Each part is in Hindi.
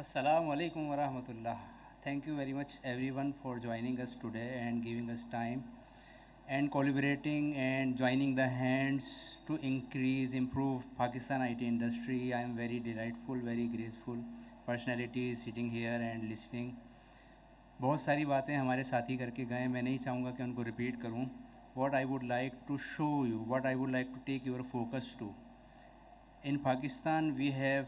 Assalamu alaikum wa rahmatullah. Thank you very much everyone for joining us today and giving us time and collaborating and joining the hands to increase, improve Pakistan IT industry. I am very delightful, very graceful personality sitting here and listening. बहुत सारी बातें हमारे साथी करके गए, मैं नहीं चाहूँगा कि उनको रिपीट करूँ. What I would like to show you, what I would like to take your focus to. In Pakistan, we have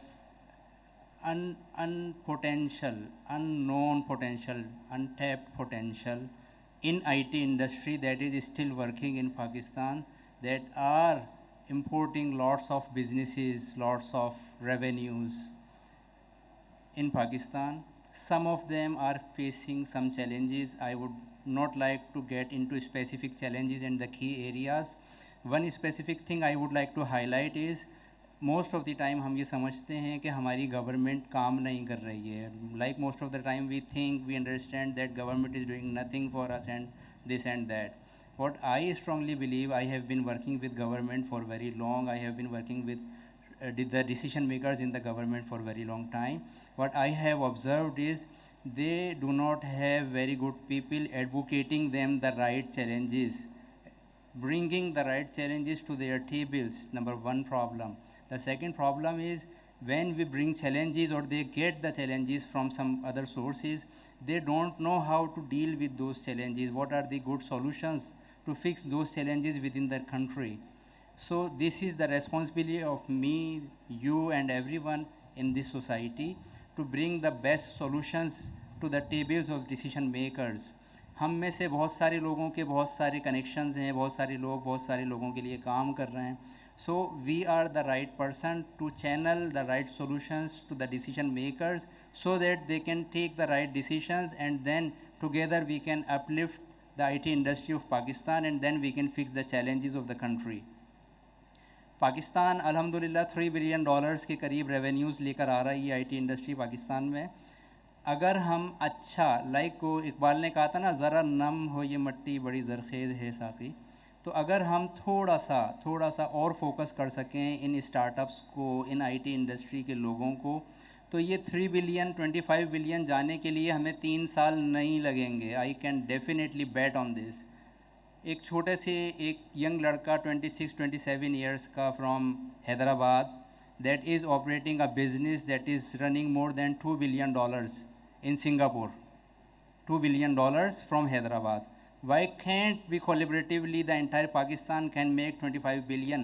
potential, unknown potential, untapped potential in IT industry that is still working in Pakistan, that are importing lots of businesses, lots of revenues in Pakistan. Some of them are facing some challenges. I would not like to get into specific challenges and the key areas. One specific thing I would like to highlight is most of the time हम ये समझते हैं कि हमारी गवर्नमेंट काम नहीं कर रही है. Like most of the time we think, we understand that government is doing nothing for us and this and that. What I strongly believe, I have been working with government for very long. I have been working with the decision makers in the government for very long time. What I have observed is they do not have very good people advocating them the right challenges, bringing the right challenges to their tables. Number one problem. The second problem is when we bring challenges or they get the challenges from some other sources, they don't know how to deal with those challenges. What are the good solutions to fix those challenges within their country? So this is the responsibility of me, you and everyone in this society to bring the best solutions to the tables of decision makers. हम में से बहुत सारे लोगों के बहुत सारे कनेक्शंस हैं, बहुत सारे लोग बहुत सारे लोगों के लिए काम कर रहे हैं. So we are the right person to channel the right solutions to the decision makers so that they can take the right decisions, and then together we can uplift the IT industry of Pakistan, and then we can fix the challenges of the country. Pakistan अल्हम्दुलिल्लाह $3 बिलियन के करीब रेवेन्यूज़ लेकर आ रही है IT इंडस्ट्री पाकिस्तान में. अगर हम अच्छा, लाइक को इकबाल ने कहा था ना, ज़रा नम हो ये मट्टी बड़ी ज़रखेज़ है साकी. तो अगर हम थोड़ा सा और फोकस कर सकें इन स्टार्टअप्स को, इन आईटी इंडस्ट्री के लोगों को, तो ये 3 बिलियन 25 बिलियन जाने के लिए हमें 3 साल नहीं लगेंगे. I can definitely bat on this. एक छोटे से एक यंग लड़का 26-27 ईयर्स का from Hyderabad that is operating a business that is running more than $2 billion in Singapore. $2 billion from Hyderabad. Why can't we collaboratively the entire Pakistan can make 25 billion?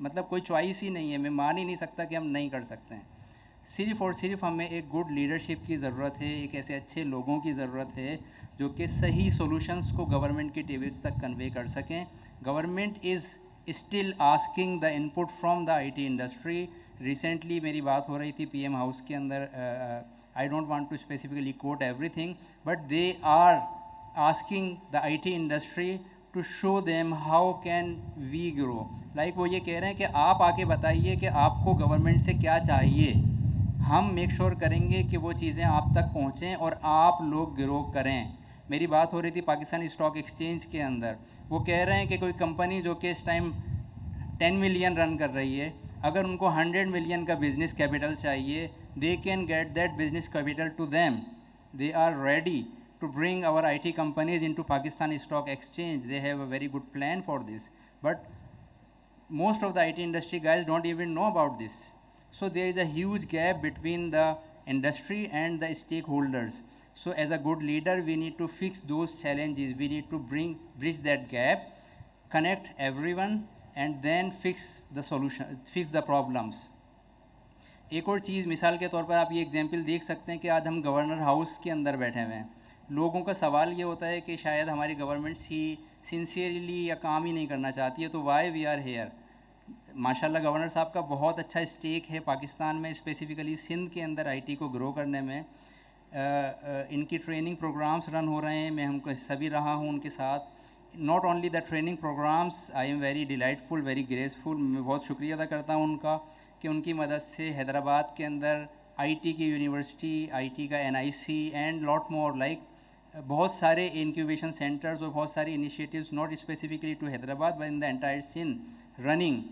मतलब कोई चॉइस ही नहीं है. मैं मान ही नहीं सकता कि हम नहीं कर सकते हैं. सिर्फ और सिर्फ हमें एक गुड लीडरशिप की ज़रूरत है, एक ऐसे अच्छे लोगों की ज़रूरत है जो कि सही सॉल्यूशंस को गवर्नमेंट के टेबल्स तक कन्वे कर सकें. Government is still asking the input from the IT industry. Recently मेरी बात हो रही थी पीएम हाउस के अंदर. I don't want to specifically quote everything, but they are asking the IT industry to show them how can we grow. Like वो ये कह रहे हैं कि आप आके बताइए कि आपको गवर्नमेंट से क्या चाहिए. हम मेक श्योर करेंगे कि वो चीज़ें आप तक पहुँचें और आप लोग ग्रो करें. मेरी बात हो रही थी पाकिस्तान स्टॉक एक्सचेंज के अंदर. वो कह रहे हैं कि कोई कंपनी जो कि इस टाइम 10 मिलियन रन कर रही है, अगर उनको 100 मिलियन का बिजनेस कैपिटल चाहिए, they can get that business capital to them. They are ready to bring our IT companies into Pakistan Stock Exchange. They have a very good plan for this, but most of the IT industry guys don't even know about this. So there is a huge gap between the industry and the stakeholders. So as a good leader, we need to fix those challenges. We need to bridge that gap, connect everyone, and then fix the solution, fix the problems. एक और चीज़, मिसाल के तौर पर आप ये एग्जाम्पल देख सकते हैं कि आज हम गवर्नर हाउस के अंदर बैठे हुए हैं. लोगों का सवाल ये होता है कि शायद हमारी गवर्नमेंट सिंसियरली या काम ही नहीं करना चाहती है, तो वाई वी आर हेयर. माशाल्लाह गवर्नर साहब का बहुत अच्छा स्टेक है पाकिस्तान में, स्पेसिफिकली सिंध के अंदर IT को ग्रो करने में. इनकी ट्रेनिंग प्रोग्राम्स रन हो रहे हैं, मैं हमको सभी रहा हूँ उनके साथ. Not only the training programs, I am very delightful, very graceful. मैं बहुत शुक्रिया अदा करता हूँ उनका कि उनकी मदद से हैदराबाद के अंदर IT की यूनिवर्सिटी, IT का NIC and lot more, like बहुत सारे इंक्यूबेशन सेंटर्स और बहुत सारे initiatives, not specifically to Hyderabad but in the entire Sindh running.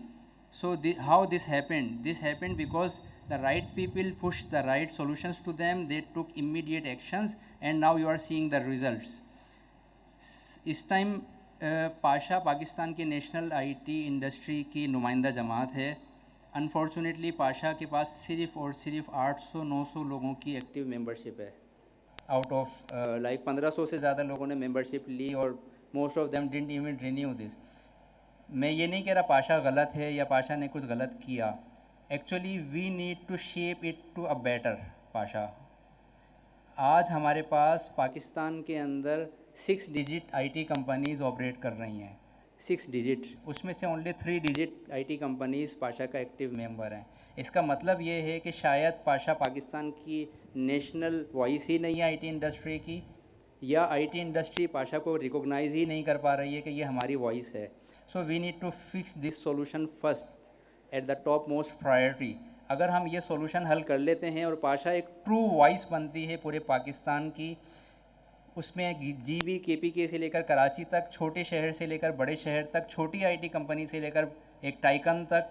So how this happened? This happened because the right people pushed the right solutions to them, they took immediate actions, and now you are seeing the results. इस टाइम पाशा पाकिस्तान के नेशनल आईटी इंडस्ट्री की नुमाइंदा जमात है. अनफॉर्चुनेटली पाशा के पास सिर्फ और सिर्फ 800-900 लोगों की एक्टिव मेंबरशिप है. आउट ऑफ लाइक 1500 से ज़्यादा लोगों ने मेंबरशिप ली और most of them didn't even renew this. मैं ये नहीं कह रहा पाशा गलत है या पाशा ने कुछ गलत किया. Actually we need to shape it to a better pasha. आज हमारे पास पाकिस्तान के अंदर 6 डिजिट आईटी कंपनीज़ ऑपरेट कर रही हैं. 6 डिजिट, उसमें से only 3 digit IT companies Pasha का एक्टिव मेंबर हैं. इसका मतलब ये है कि शायद पाशा पाकिस्तान की नेशनल वॉइस ही नहीं है आईटी इंडस्ट्री की, या आईटी इंडस्ट्री पाशा को रिकॉग्नाइज ही नहीं कर पा रही है कि ये हमारी वॉइस है. So we need to fix this solution first at the top most priority. अगर हम ये सॉल्यूशन हल कर लेते हैं और पाशा एक ट्रू वॉइस बनती है पूरे पाकिस्तान की, उसमें जीबी केपीके से लेकर कराची तक, छोटे शहर से लेकर बड़े शहर तक, छोटी आईटी कंपनी से लेकर एक टाइकन तक,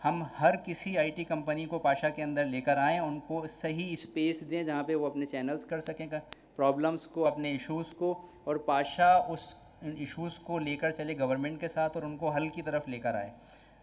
हम हर किसी आईटी कंपनी को पाशा के अंदर लेकर आएँ, उनको सही स्पेस दें जहाँ पे वो अपने चैनल्स कर सकें प्रॉब्लम्स को, अपने इश्यूज़ को, और पाशा उस इश्यूज़ को लेकर चले गवर्नमेंट के साथ और उनको हल की तरफ लेकर आए.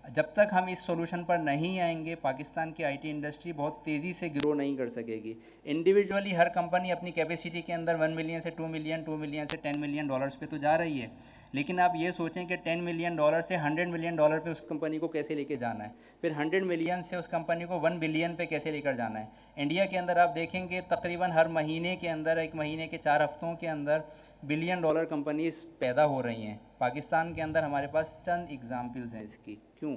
जब तक हम इस सॉल्यूशन पर नहीं आएंगे, पाकिस्तान की आईटी इंडस्ट्री बहुत तेज़ी से ग्रो नहीं कर सकेगी. इंडिविजुअली हर कंपनी अपनी कैपेसिटी के अंदर 1 मिलियन से 2 मिलियन, 2 मिलियन से 10 मिलियन डॉलर्स पे तो जा रही है, लेकिन आप ये सोचें कि 10 मिलियन डॉलर से 100 मिलियन डॉलर पे उस कंपनी को कैसे लेके जाना है, फिर 100 मिलियन से उस कंपनी को 1 बिलियन पे कैसे लेकर जाना है. इंडिया के अंदर आप देखेंगे तकरीबन हर महीने के अंदर, एक महीने के 4 हफ्तों के अंदर बिलियन डॉलर कंपनीज़ पैदा हो रही हैं. पाकिस्तान के अंदर हमारे पास चंद एग्जाम्पल्स हैं इसकी. क्यों?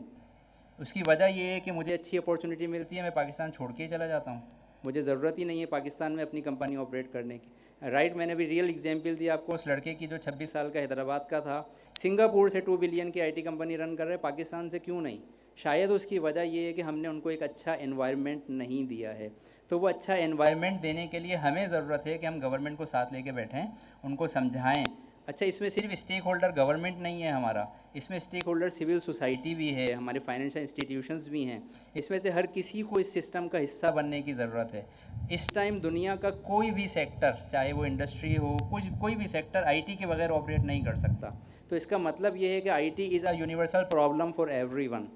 उसकी वजह ये है कि मुझे अच्छी अपॉर्चुनिटी मिलती है, मैं पाकिस्तान छोड़ के ही चला जाता हूँ. मुझे ज़रूरत ही नहीं है पाकिस्तान में अपनी कंपनी ऑपरेट करने की. राइट, मैंने भी रियल एग्जांपल दिया आपको उस लड़के की जो 26 साल का हैदराबाद का था, सिंगापुर से 2 बिलियन की आईटी कंपनी रन कर रहे, पाकिस्तान से क्यों नहीं? शायद उसकी वजह ये है कि हमने उनको एक अच्छा एनवायरनमेंट नहीं दिया है. तो वो अच्छा एनवायरनमेंट देने के लिए हमें ज़रूरत है कि हम गवर्नमेंट को साथ लेके बैठें, उनको समझाएं. अच्छा, इसमें सिर्फ स्टेक होल्डर गवर्नमेंट नहीं है हमारा, इसमें स्टेक होल्डर सिविल सोसाइटी भी है, हमारे फाइनेंशियल इंस्टीट्यूशंस भी हैं. इसमें से हर किसी को इस सिस्टम का हिस्सा बनने की ज़रूरत है. इस टाइम दुनिया का कोई भी सेक्टर, चाहे वो इंडस्ट्री हो, कोई भी सेक्टर आईटी के बगैर ऑपरेट नहीं कर सकता. तो इसका मतलब ये है कि IT is a universal problem for everyone.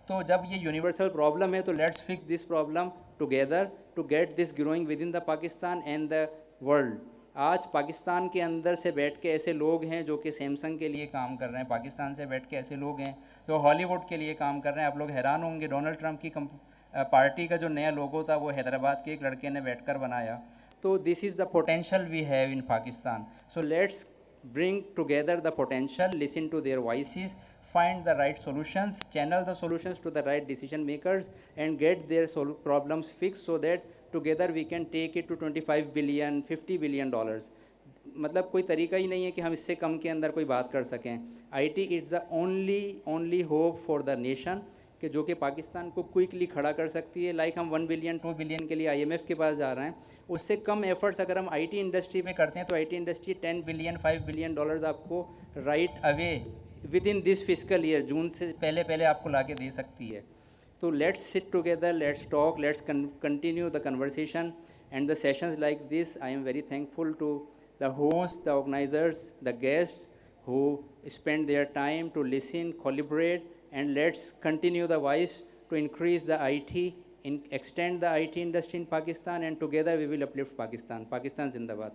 तो जब ये यूनिवर्सल प्रॉब्लम है तो let's fix this problem together to get this growing within the Pakistan and the world. आज पाकिस्तान के अंदर से बैठ के ऐसे लोग हैं जो कि सैमसंग के लिए काम कर रहे हैं, पाकिस्तान से बैठ के ऐसे लोग हैं जो हॉलीवुड के लिए काम कर रहे हैं. आप लोग हैरान होंगे, डोनाल्ड ट्रंप की पार्टी का जो नया लोगो था वो हैदराबाद के एक लड़के ने बैठकर बनाया. तो this is the potential we have in Pakistan. So let's bring together the potential, listen to their voices, find the right solutions, channel the solutions to the right decision makers, and get their problems fixed so that together we can take it to 25 billion, 50 billion dollars. मतलब कोई तरीका ही नहीं है कि हम इससे कम के अंदर कोई बात कर सकें. IT is the only hope for the nation कि जो कि पाकिस्तान को क्विकली खड़ा कर सकती है. लाइक हम 1 बिलियन 2 बिलियन के लिए IMF के पास जा रहे हैं, उससे कम एफर्ट्स अगर हम आईटी इंडस्ट्री में करते हैं तो IT industry 10 billion 5 billion dollars आपको right away within this physical year, जून से पहले आपको ला के दे सकती है. तो let's sit together, let's talk, let's continue the conversation and the sessions like this. I am very thankful to the host, the organizers, the guests who spend their time to listen, collaborate, and let's continue the voice to increase the IT, extend the IT industry in Pakistan, and together we will uplift Pakistan. Pakistan Zindabad.